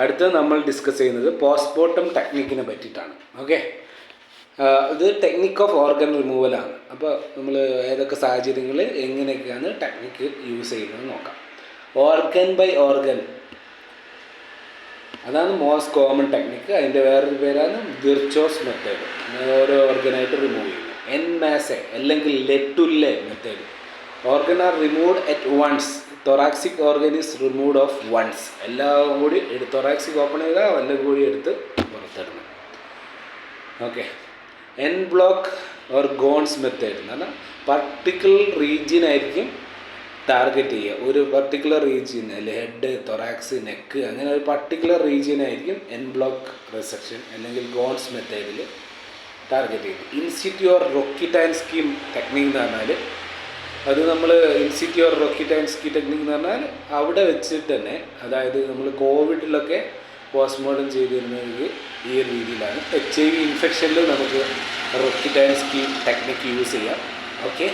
അടുത്ത് നമ്മൾ ഡിസ്കസ് ചെയ്യുന്നത് പോസ്റ്റ്മോർട്ടം ടെക്നിക്കിനെ പറ്റിയിട്ടാണ്. ഓക്കെ, ഇത് ടെക്നിക്ക് ഓഫ് ഓർഗൻ റിമൂവലാണ്. അപ്പോൾ നമ്മൾ ഏതൊക്കെ സാഹചര്യങ്ങളിൽ എങ്ങനെയൊക്കെയാണ് ടെക്നിക്ക് യൂസ് ചെയ്യുന്നത് നോക്കാം. ഓർഗൻ ബൈ ഓർഗൻ, അതാണ് മോസ്റ്റ് കോമൺ ടെക്നിക്ക്. അതിൻ്റെ വേറൊരു പേരാണ് വിർച്വോസ് മെത്തേഡ്. ഓരോ ഓർഗനായിട്ട് റിമൂവ് ചെയ്യുന്നു. എൻ മാസെ അല്ലെങ്കിൽ Letulle method. Organ are removed at once. Thoracic organ is removed of once. എല്ലാം കൂടി തൊറാക്സിക് ഓപ്പൺ ചെയ്താൽ എല്ലാം കൂടി എടുത്ത് പുറത്തിടണം. Okay, en bloc or Ghon's method എന്ന് പറഞ്ഞാൽ പർട്ടിക്കുലർ റീജിയൻ ആയിരിക്കും ടാർഗറ്റ് ചെയ്യുക. ഒരു പർട്ടിക്കുലർ റീജിയൻ, അല്ലെ ഹെഡ്, തൊറാക്സ്, നെക്ക്, അങ്ങനെ ഒരു പർട്ടിക്കുലർ റീജിയൻ ആയിരിക്കും എൻ ബ്ലോക്ക് റിസെക്ഷൻ അല്ലെങ്കിൽ ഗോൺസ് മെത്തേഡിൽ ടാർഗറ്റ് ചെയ്യുന്നത്. ഇൻസിറ്റ്യൂർ റോക്കിറ്റാൻസ്കി ടെക്നിക്ക് എന്ന് പറഞ്ഞാൽ അത് നമ്മൾ ഇൻസിറ്റ്യൂർ റോക്കിറ്റാൻസ്കി ടെക്നിക്ക് എന്ന് പറഞ്ഞാൽ അവിടെ വെച്ചിട്ട് തന്നെ, അതായത് നമ്മൾ കോവിഡിലൊക്കെ പോസ്റ്റ്മോർട്ടം ചെയ്തിരുന്നത് ഈ ഒരു രീതിയിലാണ്. HIV ഇൻഫെക്ഷനിൽ നമുക്ക് റോക്കിറ്റാൻസ്കി ടെക്നിക്ക് യൂസ് ചെയ്യാം. ഓക്കെ.